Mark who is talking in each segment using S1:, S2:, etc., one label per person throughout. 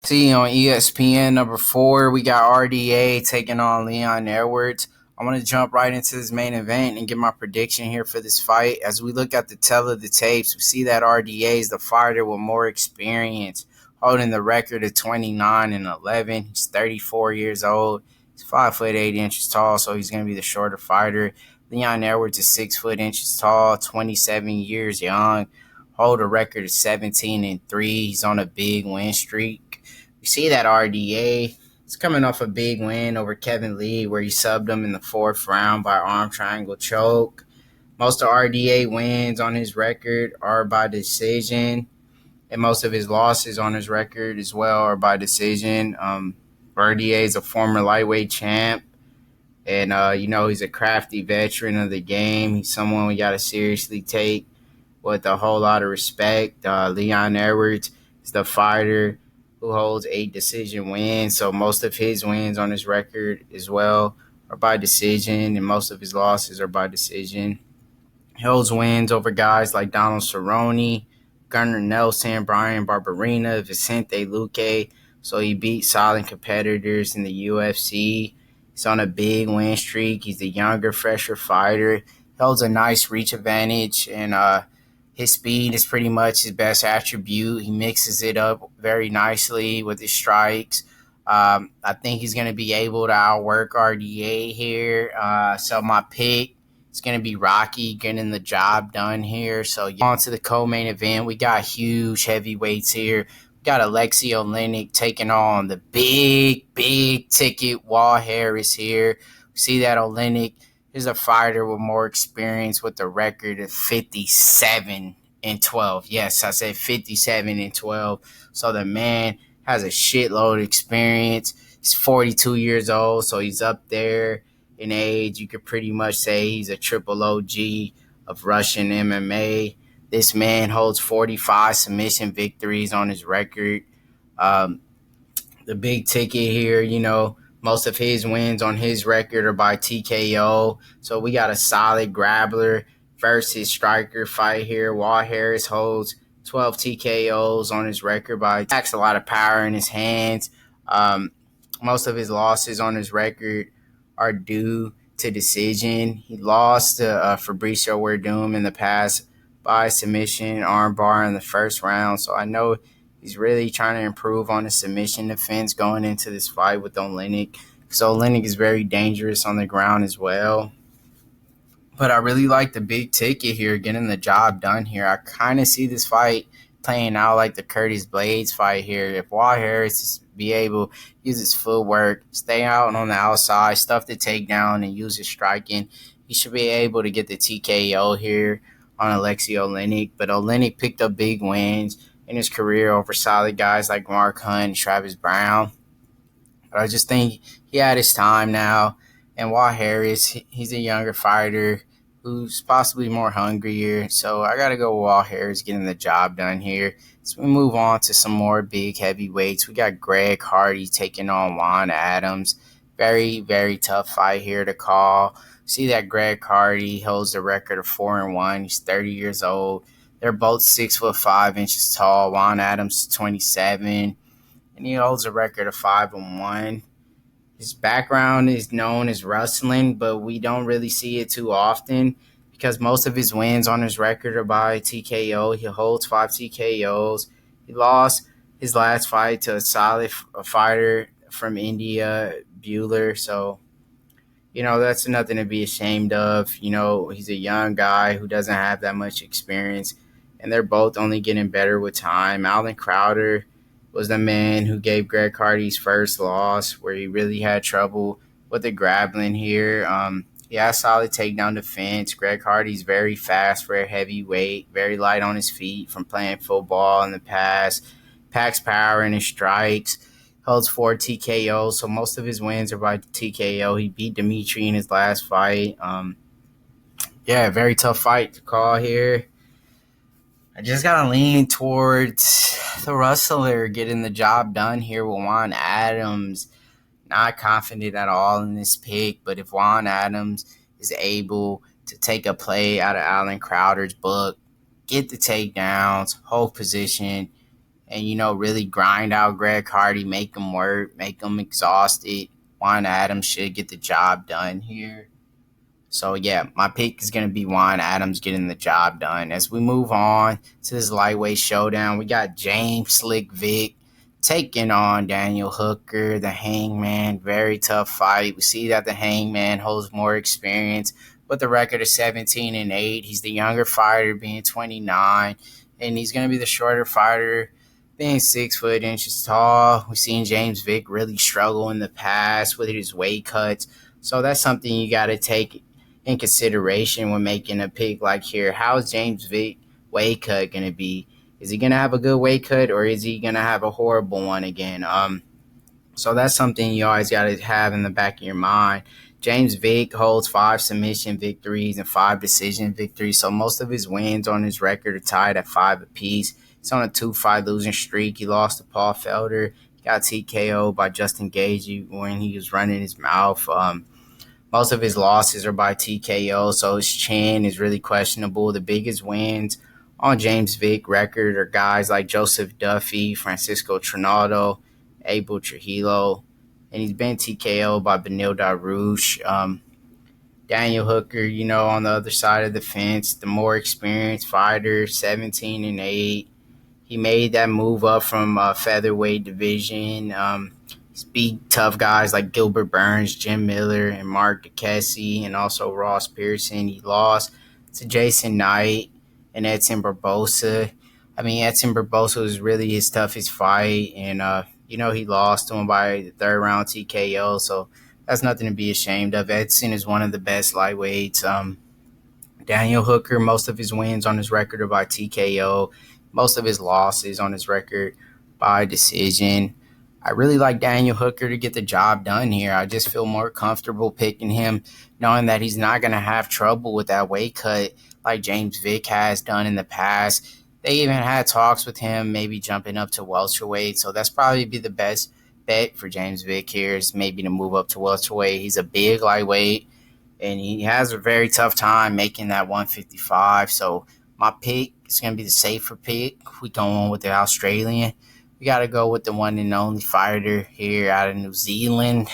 S1: See, on ESPN number 4, we got RDA taking on Leon Edwards. I'm going to jump right into this main event and get my prediction here for this fight. As we look at the tell of the tapes, we see that RDA is the fighter with more experience, holding the record of 29-11. He's 34 years old. He's 5'8" inches tall, so he's going to be the shorter fighter. Leon Edwards is 6'inches tall, 27 years young, hold a record of 17-3. He's on a big win streak. You see that RDA is coming off a big win over Kevin Lee, where he subbed him in the 4th round by arm triangle choke. Most of RDA wins on his record are by decision, and most of his losses on his record as well are by decision. RDA is a former lightweight champ, and he's a crafty veteran of the game. He's someone we got to seriously take with a whole lot of respect. Leon Edwards is the fighter who holds 8 decision wins. So most of his wins on his record as well are by decision, and most of his losses are by decision. He holds wins over guys like Donald Cerrone, Gunnar Nelson, Brian Barberina, Vicente Luque. So he beat solid competitors in the UFC. He's on a big win streak. He's a younger, fresher fighter. He holds a nice reach advantage, and his speed is pretty much his best attribute. He mixes it up very nicely with his strikes. I think he's going to be able to outwork RDA here. So my pick is going to be Rocky getting the job done here. So on to the co-main event. We got huge heavyweights here. We got Alexei Oleinik taking on the big ticket Wall Harris here. We see that Oleinik is a fighter with more experience with a record of 57-12. Yes, I said 57-12. So the man has a shitload of experience. He's 42 years old, so he's up there in age. You could pretty much say he's a triple OG of Russian MMA. This man holds 45 submission victories on his record. The big ticket here, most of his wins on his record are by TKO. So we got a solid grappler versus striker fight here. Wall Harris holds 12 TKOs on his record packs a lot of power in his hands. Most of his losses on his record are due to decision. He lost to Fabricio Werdum in the past by submission armbar in the 1st round. So I know he's really trying to improve on his submission defense going into this fight with Oleinik. So Oleinik is very dangerous on the ground as well. But I really like the big ticket here, getting the job done here. I kind of see this fight playing out like the Curtis Blades fight here. If Wall Harris be able to use his footwork, stay out on the outside, stuff the takedown, and use his striking, he should be able to get the TKO here on Alexei Oleinik. But Oleinik picked up big wins in his career over solid guys like Mark Hunt and Travis Brown. But I just think he had his time now. And Wall Harris, he's a younger fighter who's possibly more hungrier. So I got to go with Wall Harris getting the job done here. So we move on to some more big heavyweights. We got Greg Hardy taking on Juan Adams. Very, very tough fight here to call. See that Greg Hardy holds the record of 4-1. He's 30 years old. They're both 6'5" inches tall. Juan Adams is 27, and he holds a record of 5-1. His background is known as wrestling, but we don't really see it too often because most of his wins on his record are by TKO. He holds 5 TKOs. He lost his last fight to a solid fighter from India, Bueller. So, that's nothing to be ashamed of. He's a young guy who doesn't have that much experience, and they're both only getting better with time. Alan Crowder was the man who gave Greg Hardy's first loss, where he really had trouble with the grappling here. He has solid takedown defense. Greg Hardy's very fast for a heavyweight, very light on his feet from playing football in the past, packs power in his strikes, holds 4 TKOs, so most of his wins are by TKO. He beat Dimitri in his last fight. Very tough fight to call here. I just got to lean towards the wrestler getting the job done here with Juan Adams. Not confident at all in this pick, but if Juan Adams is able to take a play out of Alan Crowder's book, get the takedowns, hold position, and, really grind out Greg Hardy, make him work, make him exhausted. Juan Adams should get the job done here. So, yeah, my pick is going to be Juan Adams getting the job done. As we move on to this lightweight showdown, we got James Slick Vick taking on Daniel Hooker, the Hangman. Very tough fight. We see that the Hangman holds more experience with a record of 17-8. He's the younger fighter, being 29, and he's going to be the shorter fighter, being 6 tall. We've seen James Vick really struggle in the past with his weight cuts. So that's something you got to take in consideration when making a pick like here. How is James Vick weight cut going to be? Is he going to have a good weight cut, or is he going to have a horrible one again? So that's something you always got to have in the back of your mind. James Vick holds 5 submission victories and 5 decision victories. So most of his wins on his record are tied at 5 apiece. He's on a 2-fight losing streak. He lost to Paul Felder. He got TKO by Justin Gaethje when he was running his mouth. Most of his losses are by TKO, so his chin is really questionable. The biggest wins on James Vick record are guys like Joseph Duffy, Francisco Trinaldo, Abel Trujillo, and he's been TKO by Beneil Dariush. Daniel Hooker, on the other side of the fence, the more experienced fighter, 17-8. He made that move up from featherweight division. Beat tough guys like Gilbert Burns, Jim Miller, and Mark DeCasey, and also Ross Pearson. He lost to Jason Knight and Edson Barbosa. Edson Barbosa was really his toughest fight, and he lost to him by the 3rd round TKO. So that's nothing to be ashamed of. Edson is one of the best lightweights. Daniel Hooker, most of his wins on his record are by TKO. Most of his losses on his record by decision. I really like Daniel Hooker to get the job done here. I just feel more comfortable picking him, knowing that he's not going to have trouble with that weight cut like James Vick has done in the past. They even had talks with him maybe jumping up to welterweight, so that's probably be the best bet for James Vick here is maybe to move up to welterweight. He's a big lightweight, and he has a very tough time making that 155, so my pick is going to be the safer pick. We go on with the Australian. We got to go with the one and only fighter here out of New Zealand.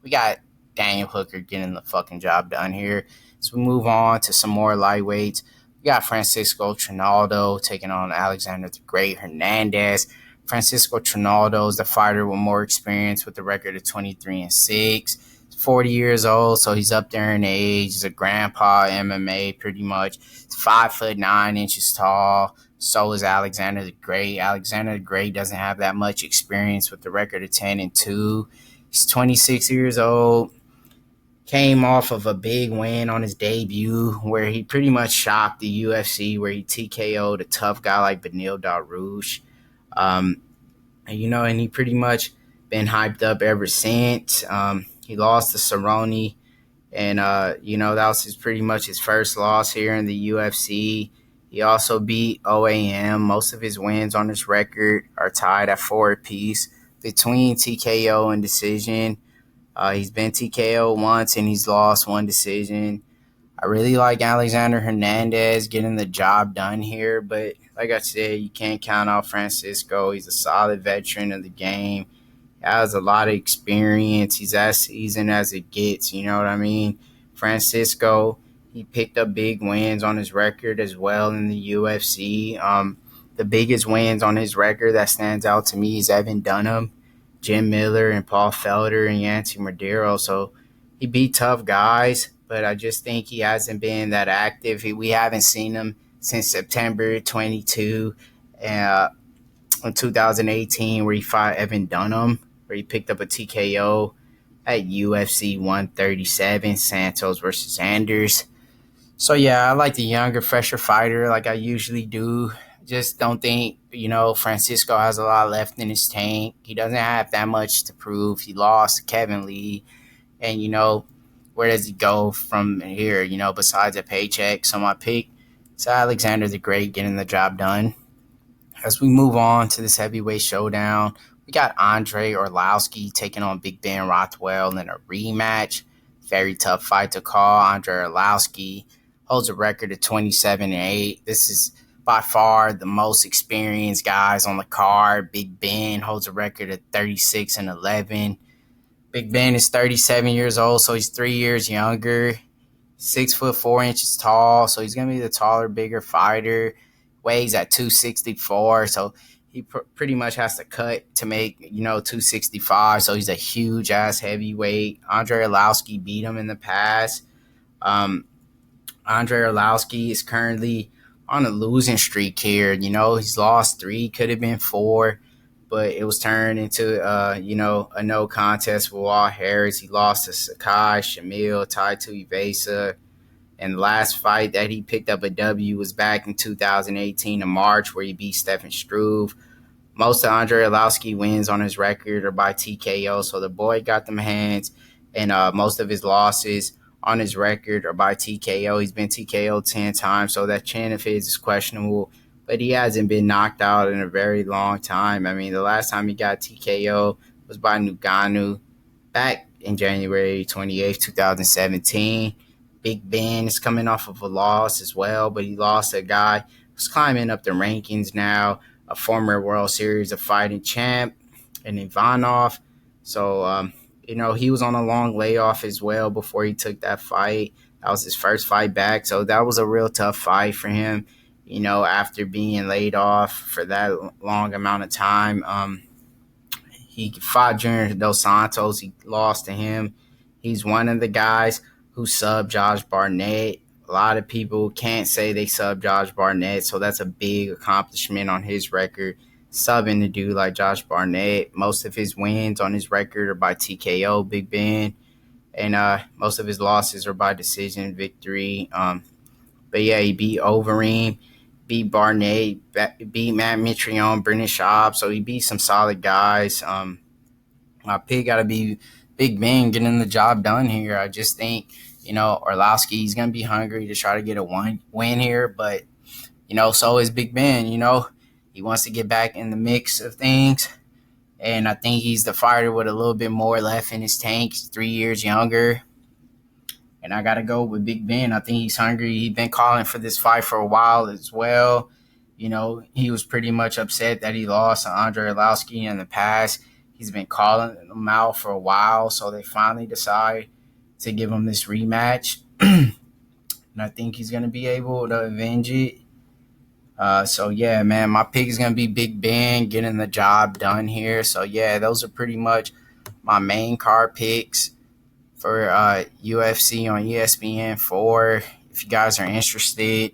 S1: We got Daniel Hooker getting the fucking job done here. So we move on to some more lightweights. We got Francisco Trinaldo taking on Alexander the Great Hernandez. Francisco Trinaldo is the fighter with more experience with a record of 23-6. He's 40 years old, so he's up there in age. He's a grandpa MMA pretty much. He's 5'9" tall. So is Alexander the Great. Alexander the Great doesn't have that much experience with the record of 10-2. He's 26 years old. Came off of a big win on his debut where he pretty much shocked the UFC, where he TKO'd a tough guy like Beneil Dariush. And he pretty much been hyped up ever since. He lost to Cerrone, and, that was pretty much his first loss here in the UFC. He also beat OAM. Most of his wins on his record are tied at 4 apiece between TKO and decision. He's been TKO once, and he's lost 1 decision. I really like Alexander Hernandez getting the job done here, but like I said, you can't count out Francisco. He's a solid veteran of the game. He has a lot of experience. He's as seasoned as it gets, you know what I mean? Francisco, he picked up big wins on his record as well in the UFC. The biggest wins on his record that stands out to me is Evan Dunham, Jim Miller, and Paul Felder, and Yancy Madero. So he beat tough guys, but I just think he hasn't been that active. We haven't seen him since September 22 in 2018, where he fought Evan Dunham, where he picked up a TKO at UFC 137, Santos versus Anders. So, yeah, I like the younger, fresher fighter like I usually do. Just don't think, Francisco has a lot left in his tank. He doesn't have that much to prove. He lost to Kevin Lee. And, where does he go from here, besides a paycheck? So my pick is Alexander the Great getting the job done. As we move on to this heavyweight showdown, we got Andre Arlovski taking on Big Ben Rothwell in a rematch. Very tough fight to call. Andre Arlovski holds a record of 27-8. This is by far the most experienced guys on the card. Big Ben holds a record of 36-11. Big Ben is 37 years old, so he's 3 years younger. 6'4" tall, so he's gonna be the taller, bigger fighter. Weighs at 264, so he pretty much has to cut to make 265. So he's a huge ass heavyweight. Andre Arlovski beat him in the past. Um, Andre Arlovski is currently on a losing streak here. He's lost 3, could have been 4, but it was turned into a no contest with Walt Harris. He lost to Sakai, Shamil, Tai Tuivasa. And the last fight that he picked up a W was back in 2018 in March, where he beat Stefan Struve. Most of Andre Arlovski wins on his record are by TKO, so the boy got them hands. And most of his losses on his record are by TKO. He's been TKO 10 times, so that chin of his is questionable. But he hasn't been knocked out in a very long time. I mean, the last time he got TKO was by Ngannou back in January 28th, 2017. Big Ben is coming off of a loss as well, but he lost a guy who's climbing up the rankings now, a former World Series of Fighting champ, and Ivanov. So, he was on a long layoff as well before he took that fight. That was his first fight back. So that was a real tough fight for him, after being laid off for that long amount of time. He fought Junior Dos Santos. He lost to him. He's one of the guys who subbed Josh Barnett. A lot of people can't say they subbed Josh Barnett, so that's a big accomplishment on his record, subbing a dude like Josh Barnett. Most of his wins on his record are by TKO, Big Ben, and most of his losses are by decision victory. But yeah, he beat Overeem, beat Barnett, beat Matt Mitrione, Brendan Schaub, so he beat some solid guys. My pick got to be Big Ben getting the job done here. I just think, Arlovski, he's going to be hungry to try to get a win here, but, so is Big Ben, he wants to get back in the mix of things, and I think he's the fighter with a little bit more left in his tank. He's 3 years younger, and I got to go with Big Ben. I think he's hungry. He's been calling for this fight for a while as well. He was pretty much upset that he lost to Andre Arlovski in the past. He's been calling him out for a while, so they finally decide to give him this rematch. And I think he's going to be able to avenge it. So, yeah, man, my pick is going to be Big Ben getting the job done here. So, yeah, those are pretty much my main card picks for UFC on ESPN4. If you guys are interested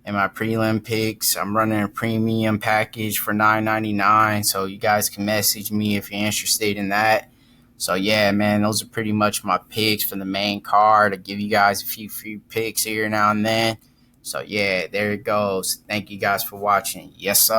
S1: in my prelim picks, I'm running a premium package for $9.99, so you guys can message me if you're interested in that. So, yeah, man, those are pretty much my picks for the main card. I give you guys a few free picks here now and then. So, yeah, there it goes. Thank you guys for watching. Yes, sir.